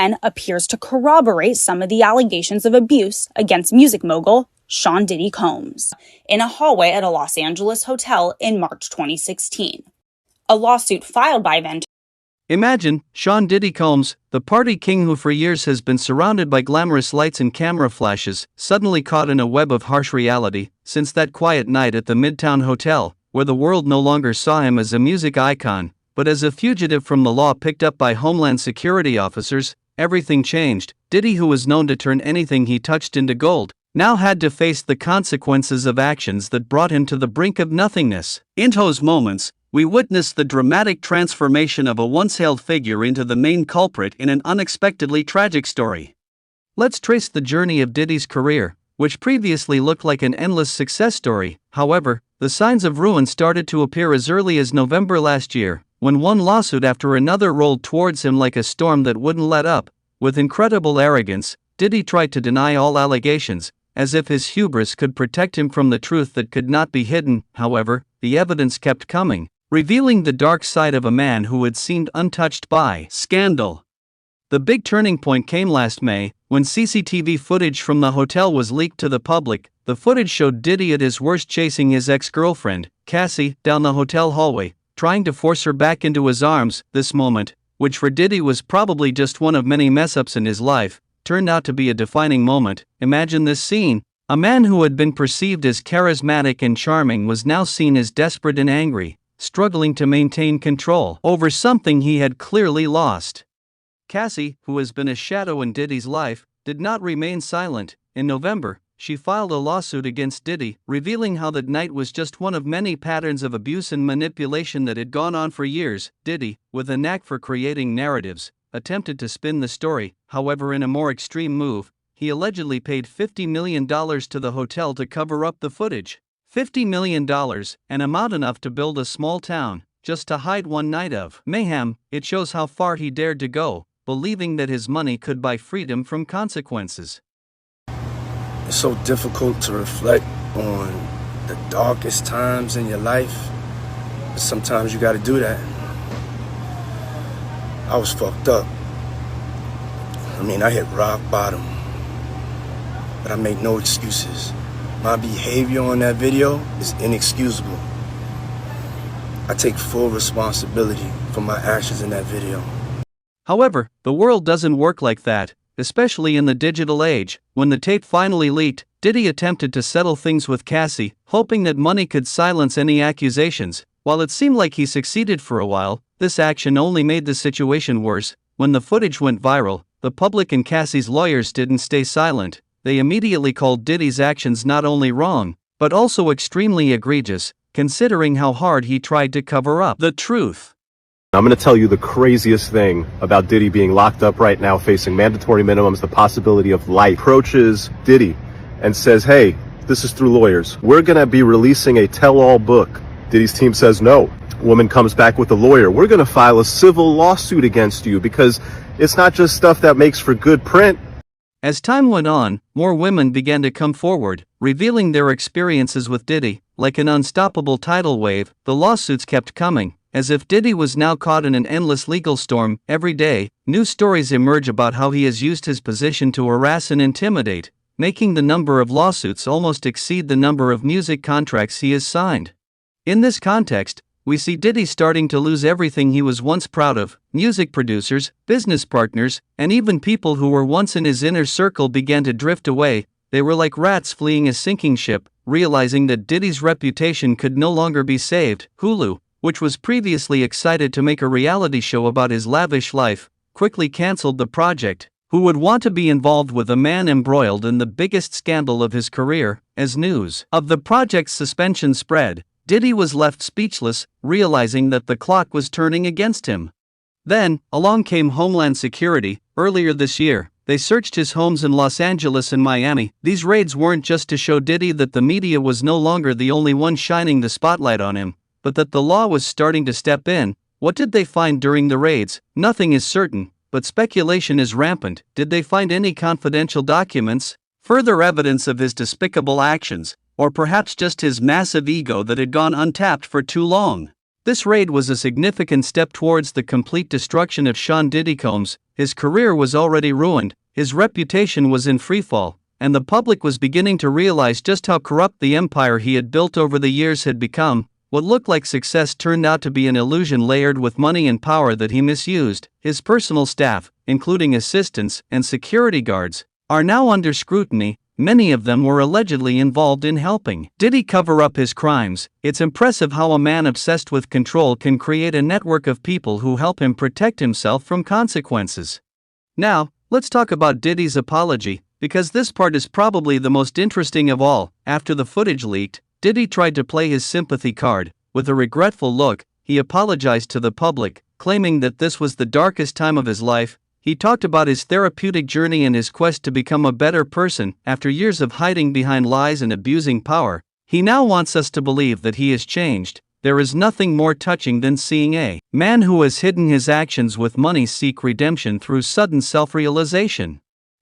and appears to corroborate some of the allegations of abuse against music mogul Sean Diddy Combs in a hallway at a Los Angeles hotel in March 2016. A lawsuit filed by Ventura. Imagine Sean Diddy Combs, the party king who for years has been surrounded by glamorous lights and camera flashes, suddenly caught in a web of harsh reality, since that quiet night at the Midtown Hotel, where the world no longer saw him as a music icon, but as a fugitive from the law picked up by Homeland Security officers. Everything changed. Diddy, who was known to turn anything he touched into gold, now had to face the consequences of actions that brought him to the brink of nothingness. In those moments, we witnessed the dramatic transformation of a once-hailed figure into the main culprit in an unexpectedly tragic story. Let's trace the journey of Diddy's career, which previously looked like an endless success story. However, the signs of ruin started to appear as early as November last year, when one lawsuit after another rolled towards him like a storm that wouldn't let up. With incredible arrogance, Diddy tried to deny all allegations, as if his hubris could protect him from the truth that could not be hidden. However, the evidence kept coming, revealing the dark side of a man who had seemed untouched by scandal. The big turning point came last May, when CCTV footage from the hotel was leaked to the public. The footage showed Diddy at his worst chasing his ex-girlfriend, Cassie, down the hotel hallway, trying to force her back into his arms. This moment, which for Diddy was probably just one of many mess-ups in his life, turned out to be a defining moment. Imagine this scene. A man who had been perceived as charismatic and charming was now seen as desperate and angry, struggling to maintain control over something he had clearly lost. Cassie, who has been a shadow in Diddy's life, did not remain silent. In November, she filed a lawsuit against Diddy, revealing how that night was just one of many patterns of abuse and manipulation that had gone on for years. Diddy, with a knack for creating narratives, attempted to spin the story. However, in a more extreme move, he allegedly paid $50 million to the hotel to cover up the footage. $50 million, an amount enough to build a small town, just to hide one night of mayhem. It shows how far he dared to go, believing that his money could buy freedom from consequences. It's so difficult to reflect on the darkest times in your life, but sometimes you gotta do that. I was fucked up. I hit rock bottom, but I make no excuses. My behavior on that video is inexcusable. I take full responsibility for my actions in that video. However, the world doesn't work like that, especially in the digital age. When the tape finally leaked, Diddy attempted to settle things with Cassie, hoping that money could silence any accusations. While it seemed like he succeeded for a while, this action only made the situation worse. When the footage went viral, the public and Cassie's lawyers didn't stay silent. They immediately called Diddy's actions not only wrong, but also extremely egregious, considering how hard he tried to cover up the truth. I'm going to tell you the craziest thing about Diddy being locked up right now, facing mandatory minimums, the possibility of life. Approaches Diddy and says, hey, this is through lawyers. We're going to be releasing a tell-all book. Diddy's team says no. Woman comes back with a lawyer. We're going to file a civil lawsuit against you because it's not just stuff that makes for good print. As time went on, more women began to come forward, revealing their experiences with Diddy. Like an unstoppable tidal wave, the lawsuits kept coming. As if Diddy was now caught in an endless legal storm. Every day, new stories emerge about how he has used his position to harass and intimidate, making the number of lawsuits almost exceed the number of music contracts he has signed. In this context, we see Diddy starting to lose everything he was once proud of. Music producers, business partners, and even people who were once in his inner circle began to drift away. They were like rats fleeing a sinking ship, realizing that Diddy's reputation could no longer be saved. Hulu, which was previously excited to make a reality show about his lavish life, quickly cancelled the project. Who would want to be involved with a man embroiled in the biggest scandal of his career? As news of the project's suspension spread, Diddy was left speechless, realizing that the clock was turning against him. Then, along came Homeland Security. Earlier this year, they searched his homes in Los Angeles and Miami. These raids weren't just to show Diddy that the media was no longer the only one shining the spotlight on him, but that the law was starting to step in. What did they find during the raids? Nothing is certain, but speculation is rampant. Did they find any confidential documents? Further evidence of his despicable actions? Or perhaps just his massive ego that had gone untapped for too long? This raid was a significant step towards the complete destruction of Sean Diddy Combs. His career was already ruined, his reputation was in freefall, and the public was beginning to realize just how corrupt the empire he had built over the years had become. What looked like success turned out to be an illusion layered with money and power that he misused. His personal staff, including assistants and security guards, are now under scrutiny. Many of them were allegedly involved in helping Diddy cover up his crimes. It's impressive how a man obsessed with control can create a network of people who help him protect himself from consequences. Now, let's talk about Diddy's apology, because this part is probably the most interesting of all. After the footage leaked, Diddy tried to play his sympathy card. With a regretful look, he apologized to the public, claiming that this was the darkest time of his life. He talked about his therapeutic journey and his quest to become a better person. After years of hiding behind lies and abusing power, he now wants us to believe that he has changed. There is nothing more touching than seeing a man who has hidden his actions with money seek redemption through sudden self-realization.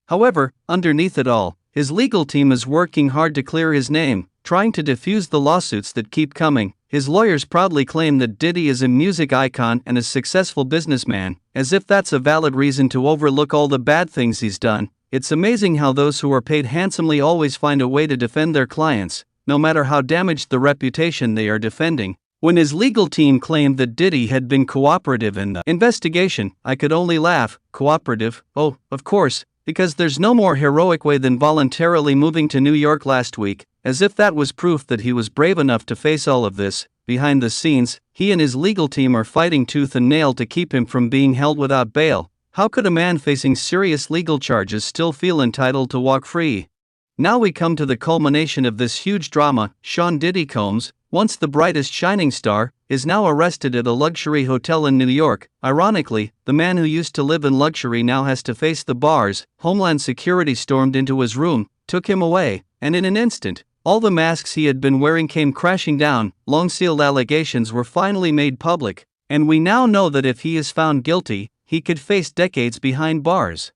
However, underneath it all, his legal team is working hard to clear his name, trying to defuse the lawsuits that keep coming. His lawyers proudly claim that Diddy is a music icon and a successful businessman, as if that's a valid reason to overlook all the bad things he's done. It's amazing how those who are paid handsomely always find a way to defend their clients, no matter how damaged the reputation they are defending. When his legal team claimed that Diddy had been cooperative in the investigation, I could only laugh. Cooperative? Oh, of course, because there's no more heroic way than voluntarily moving to New York last week, as if that was proof that he was brave enough to face all of this. Behind the scenes, he and his legal team are fighting tooth and nail to keep him from being held without bail. How could a man facing serious legal charges still feel entitled to walk free? Now we come to the culmination of this huge drama. Sean Diddy Combs, once the brightest shining star, is now arrested at a luxury hotel in New York. Ironically, the man who used to live in luxury now has to face the bars. Homeland Security stormed into his room, took him away, and in an instant, all the masks he had been wearing came crashing down. Long-sealed allegations were finally made public, and we now know that if he is found guilty, he could face decades behind bars.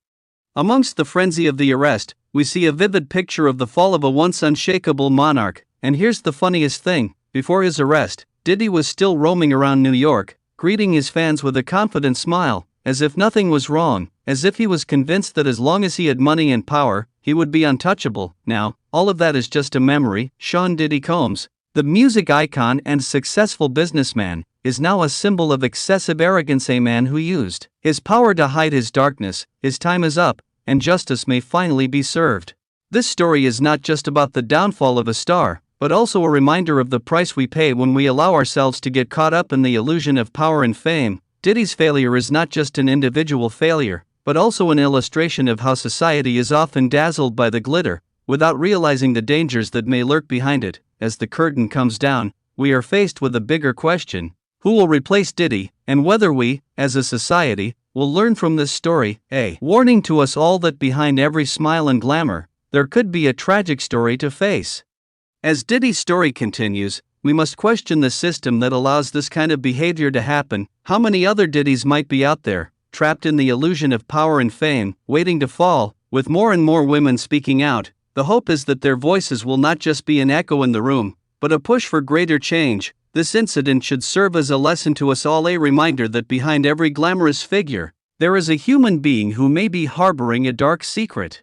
Amongst the frenzy of the arrest, we see a vivid picture of the fall of a once unshakable monarch. And here's the funniest thing: before his arrest, Diddy was still roaming around New York, greeting his fans with a confident smile, as if nothing was wrong, as if he was convinced that as long as he had money and power, he would be untouchable. Now, all of that is just a memory. Sean Diddy Combs, the music icon and successful businessman, is now a symbol of excessive arrogance, a man who used his power to hide his darkness. His time is up, and justice may finally be served. This story is not just about the downfall of a star, but also a reminder of the price we pay when we allow ourselves to get caught up in the illusion of power and fame. Diddy's failure is not just an individual failure, but also an illustration of how society is often dazzled by the glitter, without realizing the dangers that may lurk behind it. As the curtain comes down, we are faced with a bigger question: who will replace Diddy, and whether we, as a society, will learn from this story. A warning to us all that behind every smile and glamour, there could be a tragic story to face. As Diddy's story continues, we must question the system that allows this kind of behavior to happen. How many other Diddys might be out there, trapped in the illusion of power and fame, waiting to fall? With more and more women speaking out, the hope is that their voices will not just be an echo in the room, but a push for greater change. This incident should serve as a lesson to us all, a reminder that behind every glamorous figure, there is a human being who may be harboring a dark secret.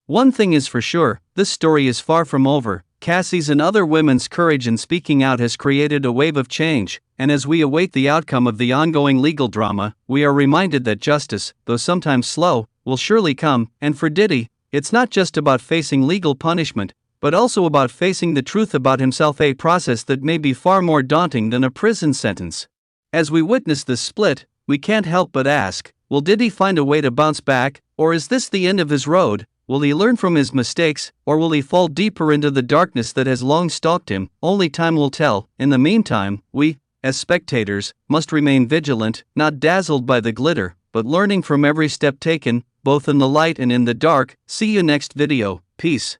One thing is for sure, this story is far from over. Cassie's and other women's courage in speaking out has created a wave of change, and as we await the outcome of the ongoing legal drama, we are reminded that justice, though sometimes slow, will surely come. And for Diddy, it's not just about facing legal punishment, but also about facing the truth about himself, a process that may be far more daunting than a prison sentence. As we witness this split, we can't help but ask, will Diddy find a way to bounce back, or is this the end of his road? Will he learn from his mistakes, or will he fall deeper into the darkness that has long stalked him? Only time will tell. In the meantime, we, as spectators, must remain vigilant, not dazzled by the glitter, but learning from every step taken, both in the light and in the dark. See you next video. Peace.